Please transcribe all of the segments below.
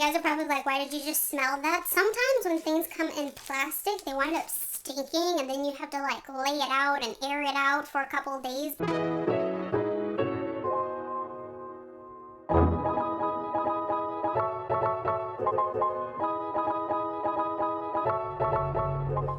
guys are probably like, why did you just smell that? Sometimes when things come in plastic, they wind up stinking, and then you have to like lay it out and air it out for a couple of days.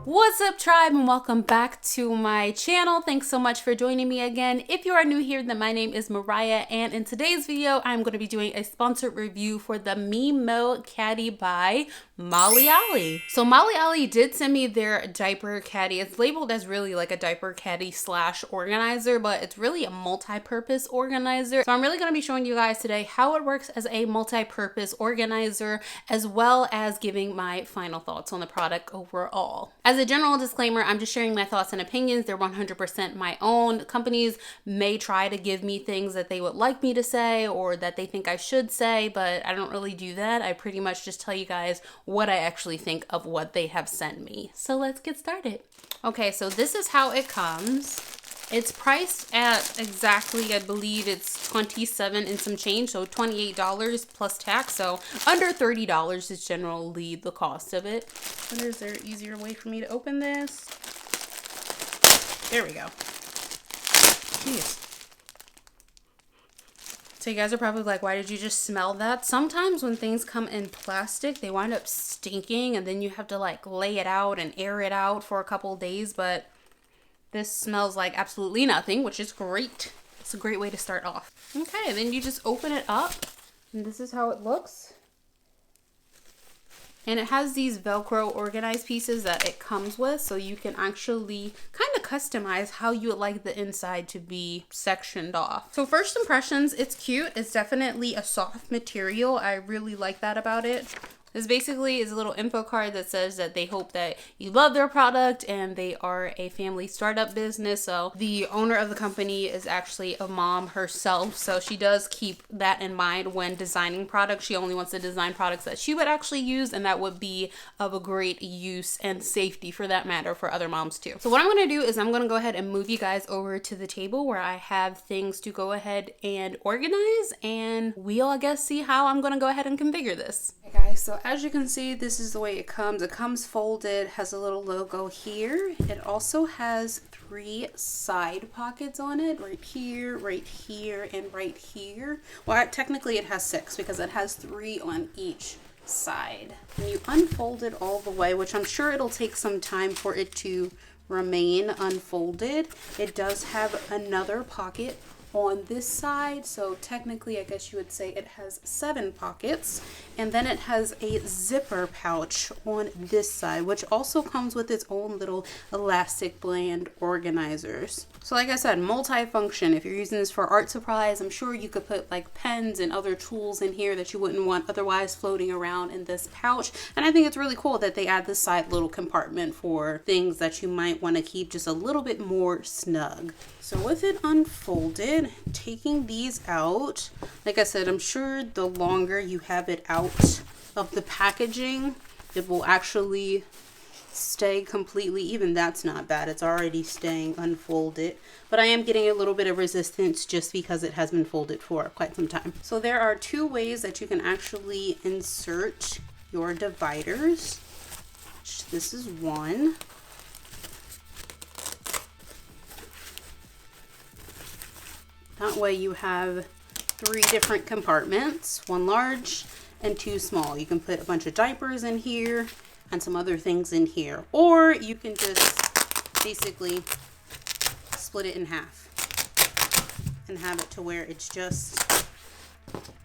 What's up, tribe, and welcome back to my channel. Thanks so much for joining me again. If you are new here, then my name is Mariah, and in today's video I'm going to be doing a sponsored review for the MIMMO Caddy by Mollie Ollie. So Mollie Ollie did send me their diaper caddy. It's labeled as really like a diaper caddy slash organizer, but it's really a multi-purpose organizer. So I'm really going to be showing you guys today how it works as a multi-purpose organizer, as well as giving my final thoughts on the product overall. As a general disclaimer, I'm just sharing my thoughts and opinions. They're 100% my own. Companies may try to give me things that they would like me to say or that they think I should say, but I don't really do that. I pretty much just tell you guys what I actually think of what they have sent me. So let's get started. Okay, so this is how it comes. It's priced at exactly, I believe it's $27 and some change, so $28 plus tax, so under $30 is generally the cost of it. But is there an easier way for me to open this? There we go. Jeez. So you guys are probably like, why did you just smell that? Sometimes when things come in plastic, they wind up stinking, and then you have to like lay it out and air it out for a couple of days, but this smells like absolutely nothing, which is great. It's a great way to start off. Okay, then you just open it up, and this is how it looks. And it has these Velcro organized pieces that it comes with, so you can actually kind of customize how you would like the inside to be sectioned off. So first impressions, it's cute. It's definitely a soft material. I really like that about it. This basically is a little info card that says that they hope that you love their product and they are a family startup business. So the owner of the company is actually a mom herself. So she does keep that in mind when designing products. She only wants to design products that she would actually use and that would be of a great use and safety for that matter for other moms too. So what I'm going to do is I'm going to go ahead and move you guys over to the table where I have things to go ahead and organize, and we'll, I guess, see how I'm going to go ahead and configure this. Okay guys, so as you can see, this is the way it comes. It comes folded, has a little logo here. It also has 3 side pockets on it, right here, and right here. Well, technically it has 6 because it has 3 on each side. And you unfold it all the way, which I'm sure it'll take some time for it to remain unfolded. It does have another pocket on this side, so technically I guess you would say it has 7 pockets, and then it has a zipper pouch on this side, which also comes with its own little elastic band organizers. So like I said, multi-function. If you're using this for art supplies, I'm sure you could put like pens and other tools in here that you wouldn't want otherwise floating around in this pouch. And I think it's really cool that they add this side little compartment for things that you might want to keep just a little bit more snug. So with it unfolded, taking these out, like I said, I'm sure the longer you have it out of the packaging, it will actually stay completely. Even that's not bad. It's already staying unfolded, but I am getting a little bit of resistance just because it has been folded for quite some time. So there are 2 ways that you can actually insert your dividers. This is one. That way you have 3 different compartments, 1 large and 2 small. You can put a bunch of diapers in here and some other things in here. Or you can just basically split it in half and have it to where it's just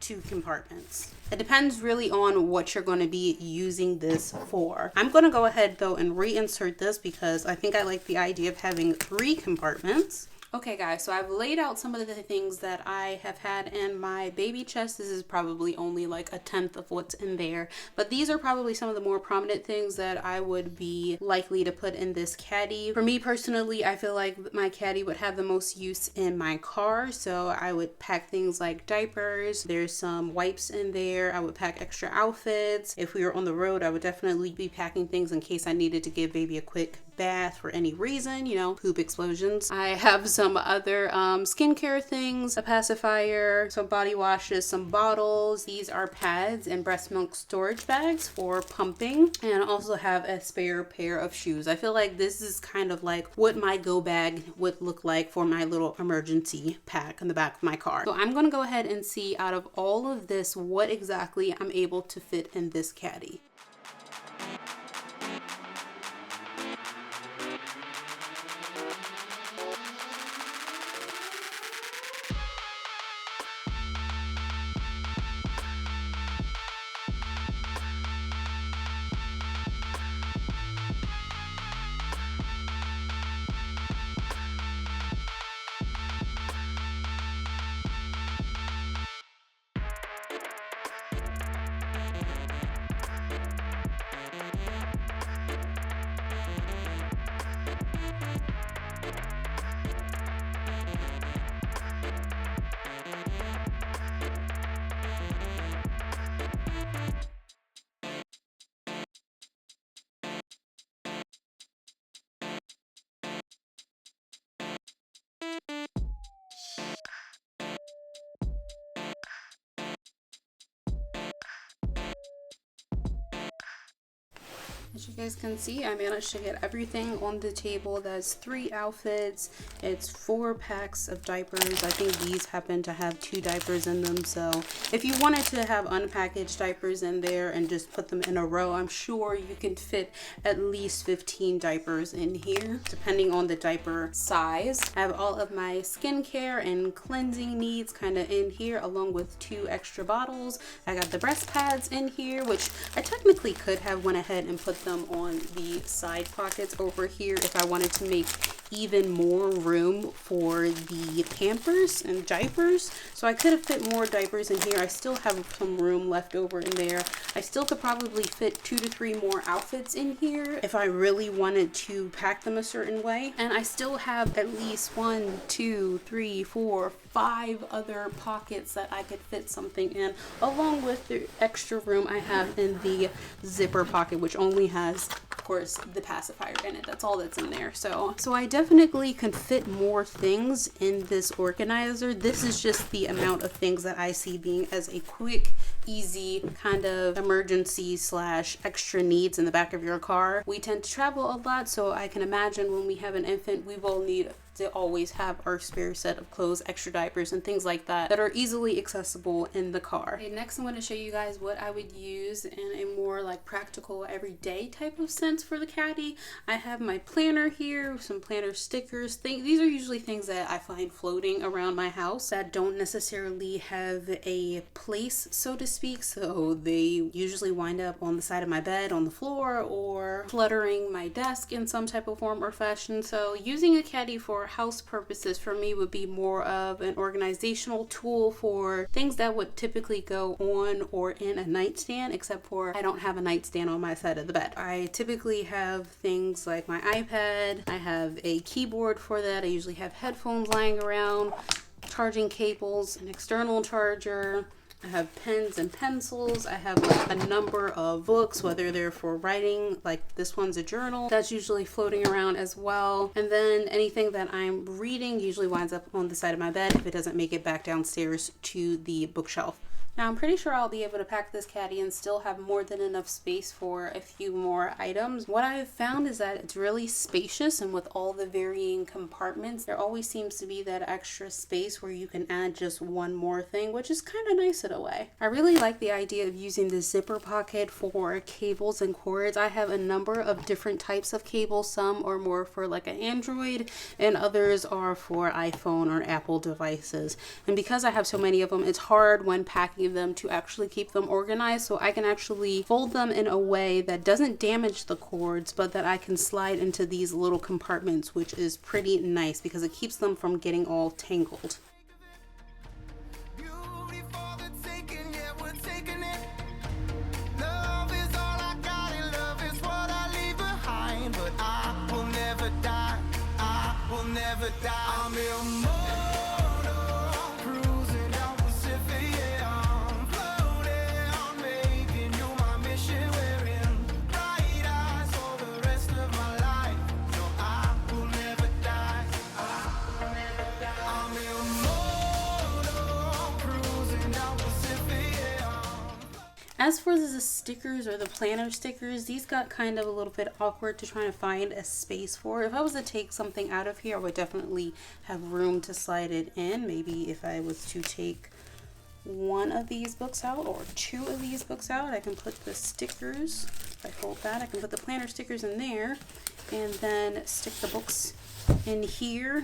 2 compartments. It depends really on what you're going to be using this for. I'm going to go ahead though and reinsert this because I think I like the idea of having 3 compartments. Okay guys, so I've laid out some of the things that I have had in my baby chest. This is probably only like 1/10 of what's in there, but these are probably some of the more prominent things that I would be likely to put in this caddy. For me personally, I feel like my caddy would have the most use in my car, so I would pack things like diapers. There's some wipes in there. I would pack extra outfits. If we were on the road, I would definitely be packing things in case I needed to give baby a quick bath for any reason, you know, poop explosions. I have some some other skincare things, a pacifier, some body washes, some bottles. These are pads and breast milk storage bags for pumping, and I also have a spare pair of shoes. I feel like this is kind of like what my go bag would look like for my little emergency pack in the back of my car. So I'm gonna go ahead and see out of all of this what exactly I'm able to fit in this caddy. As you guys can see, I managed to get everything on the table. That's 3 outfits. It's 4 packs of diapers. I think these happen to have 2 diapers in them. So if you wanted to have unpackaged diapers in there and just put them in a row, I'm sure you can fit at least 15 diapers in here, depending on the diaper size. I have all of my skincare and cleansing needs kind of in here, along with 2 extra bottles. I got the breast pads in here, which I technically could have went ahead and put them on the side pockets over here if I wanted to make even more room for the Pampers and diapers. So I could have fit more diapers in here. I still have some room left over in there. I still could probably fit 2 to 3 more outfits in here if I really wanted to pack them a certain way. And I still have at least 1, 2, 3, 4, 5 other pockets that I could fit something in, along with the extra room I have in the zipper pocket, which only has, of course, the pacifier in it. That's all that's in there. So I definitely can fit more things in this organizer. This is just the amount of things that I see being as a quick, easy kind of emergency slash extra needs in the back of your car. We tend to travel a lot, so I can imagine when we have an infant, we will need to always have our spare set of clothes, extra diapers, and things like that that are easily accessible in the car. Okay, next I'm going to show you guys what I would use in a more like practical everyday type of sense for the caddy. I have my planner here, some planner stickers. These are usually things that I find floating around my house that don't necessarily have a place, so to speak, so they usually wind up on the side of my bed, on the floor, or cluttering my desk in some type of form or fashion. So using a caddy for house purposes for me would be more of an organizational tool for things that would typically go on or in a nightstand, except for I don't have a nightstand on my side of the bed. I typically have things like my iPad. I have a keyboard for that. I usually have headphones lying around, charging cables, an external charger. I have pens and pencils. I have like a number of books, whether they're for writing, like this one's a journal that's usually floating around as well. And then anything that I'm reading usually winds up on the side of my bed if it doesn't make it back downstairs to the bookshelf. Now I'm pretty sure I'll be able to pack this caddy and still have more than enough space for a few more items. What I've found is that it's really spacious, and with all the varying compartments, there always seems to be that extra space where you can add just one more thing, which is kind of nice in a way. I really like the idea of using the zipper pocket for cables and cords. I have a number of different types of cables. Some are more for like an Android and others are for iPhone or Apple devices. And because I have so many of them, it's hard when packing them to actually keep them organized, so I can actually fold them in a way that doesn't damage the cords, but that I can slide into these little compartments, which is pretty nice because it keeps them from getting all tangled. As for the stickers or the planner stickers, these got kind of a little bit awkward to try to find a space for. If I was to take something out of here, I would definitely have room to slide it in. Maybe if I was to take one of these books out or two of these books out, I can put the stickers. If I fold that, I can put the planner stickers in there and then stick the books in here.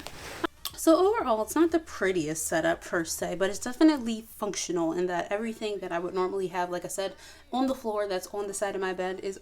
So overall, it's not the prettiest setup per se, but it's definitely functional in that everything that I would normally have, like I said, on the floor that's on the side of my bed is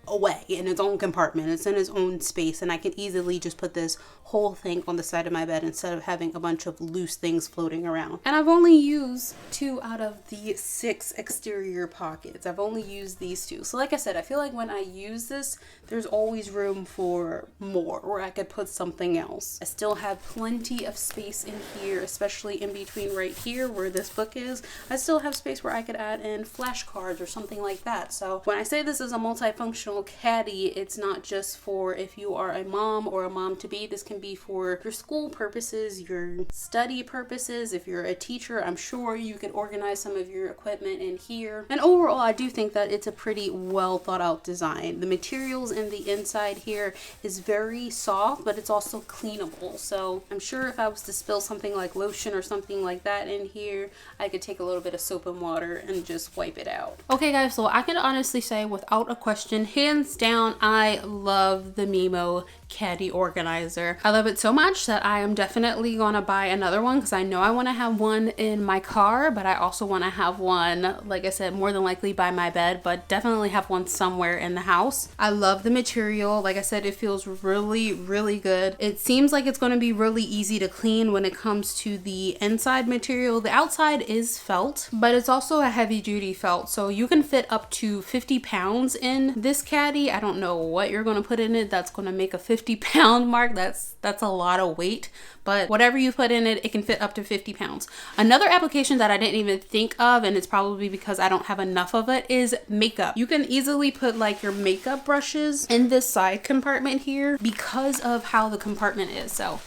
away in its own compartment. It's in its own space, and I can easily just put this whole thing on the side of my bed instead of having a bunch of loose things floating around. And I've only used 2 out of the 6 exterior pockets. I've only used these 2. So like I said, I feel like when I use this, there's always room for more, where I could put something else. I still have plenty of space in here, especially in between right here where this book is. I still have space where I could add in flashcards or something like that. So when I say this is a multifunctional caddy, it's not just for if you are a mom or a mom-to-be. This can be for your school purposes, your study purposes. If you're a teacher, I'm sure you could organize some of your equipment in here. And overall, I do think that it's a pretty well thought out design. The materials in the inside here is very soft, but it's also cleanable. So I'm sure if I was to spill something like lotion or something like that in here, I could take a little bit of soap and water and just wipe it out. Okay guys, so I can honestly say without a question, hands down, I love the MIMMO Caddy Organizer. I love it so much that I am definitely gonna buy another one because I know I want to have one in my car, but I also want to have one, like I said, more than likely by my bed, but definitely have one somewhere in the house. I love the material. Like I said, it feels really, really good. It seems like it's going to be really easy to clean when it comes to the inside material. The outside is felt, but it's also a heavy duty felt, so you can fit up to 50 pounds in this caddy. I don't know what you're going to put in it that's going to make a 50-pound mark. That's a lot of weight, but whatever you put in it, it can fit up to 50 pounds. Another application that I didn't even think of, and it's probably because I don't have enough of it, is makeup. You can easily put like your makeup brushes in this side compartment here because of how the compartment is. So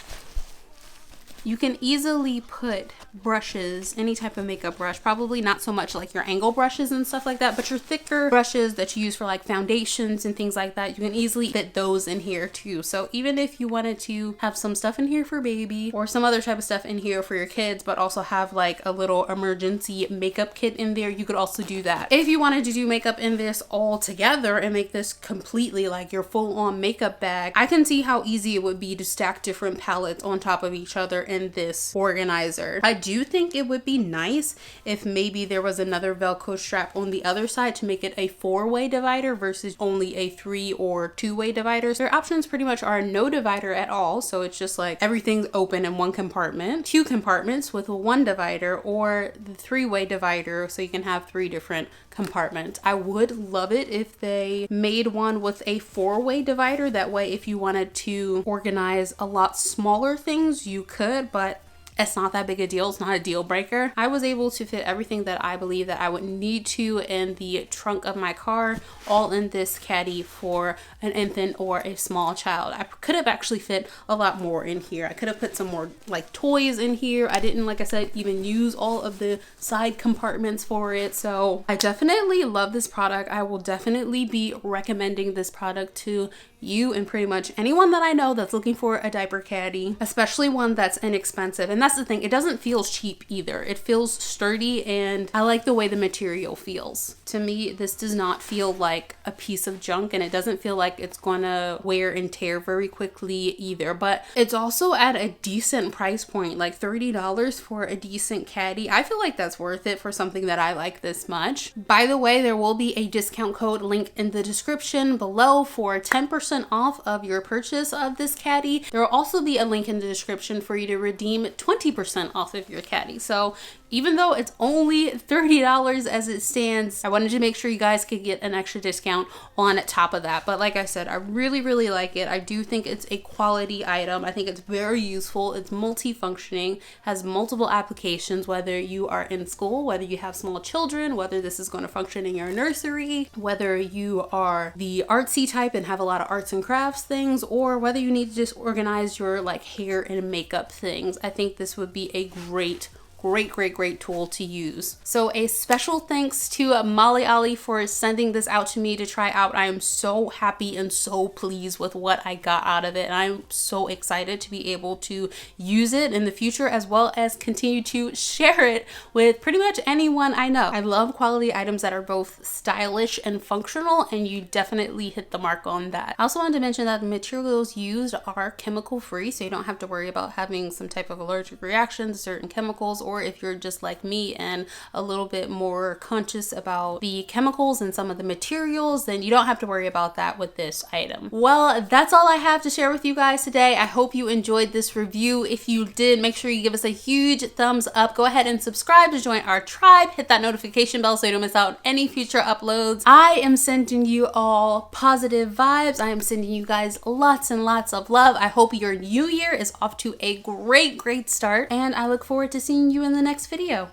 you can easily put brushes, any type of makeup brush, probably not so much like your angle brushes and stuff like that, but your thicker brushes that you use for like foundations and things like that, you can easily fit those in here too. So even if you wanted to have some stuff in here for baby or some other type of stuff in here for your kids, but also have like a little emergency makeup kit in there, you could also do that. If you wanted to do makeup in this all together and make this completely like your full-on makeup bag, I can see how easy it would be to stack different palettes on top of each other in this organizer. I do think it would be nice if maybe there was another Velcro strap on the other side to make it a 4-way divider versus only a 3 or 2-way divider. Their options pretty much are no divider at all, so it's just like everything's open in one compartment, 2 compartments with 1 divider, or the 3-way divider so you can have 3 different compartments. I would love it if they made one with a 4-way divider. That way if you wanted to organize a lot smaller things, you could, but it's not that big a deal. It's not a deal breaker. I was able to fit everything that I believe that I would need to in the trunk of my car, all in this caddy for an infant or a small child. I could have actually fit a lot more in here. I could have put some more like toys in here. I didn't, like I said, even use all of the side compartments for it. So I definitely love this product. I will definitely be recommending this product to you and pretty much anyone that I know that's looking for a diaper caddy, especially one that's inexpensive. And that's the thing, it doesn't feel cheap either. It feels sturdy, and I like the way the material feels. To me, this does not feel like a piece of junk, and it doesn't feel like it's gonna wear and tear very quickly either. But it's also at a decent price point, like $30 for a decent caddy. I feel like that's worth it for something that I like this much. By the way, there will be a discount code link in the description below for 10% off of your purchase of this caddy. There will also be a link in the description for you to redeem 20% off of your caddy. So even though it's only $30 as it stands, I wanted to make sure you guys could get an extra discount on top of that. But like I said, I really, really like it. I do think it's a quality item. I think it's very useful. It's multifunctioning, has multiple applications, whether you are in school, whether you have small children, whether this is going to function in your nursery, whether you are the artsy type and have a lot of arts and crafts things, or whether you need to just organize your like hair and makeup things. I think this would be a great great tool to use. So a special thanks to Mollie Ollie for sending this out to me to try out. I am so happy and so pleased with what I got out of it, and I'm so excited to be able to use it in the future, as well as continue to share it with pretty much anyone I know. I love quality items that are both stylish and functional, and you definitely hit the mark on that. I also wanted to mention that the materials used are chemical free, so you don't have to worry about having some type of allergic reaction to certain chemicals, or if you're just like me and a little bit more conscious about the chemicals and some of the materials, then you don't have to worry about that with this item. Well, that's all I have to share with you guys today. I hope you enjoyed this review. If you did, make sure you give us a huge thumbs up. Go ahead and subscribe to join our tribe. Hit that notification bell so you don't miss out on any future uploads. I am sending you all positive vibes. I am sending you guys lots and lots of love. I hope your new year is off to a great start, and I look forward to seeing you in the next video.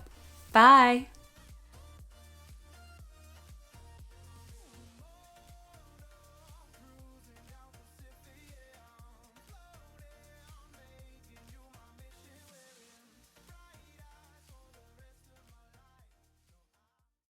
Bye.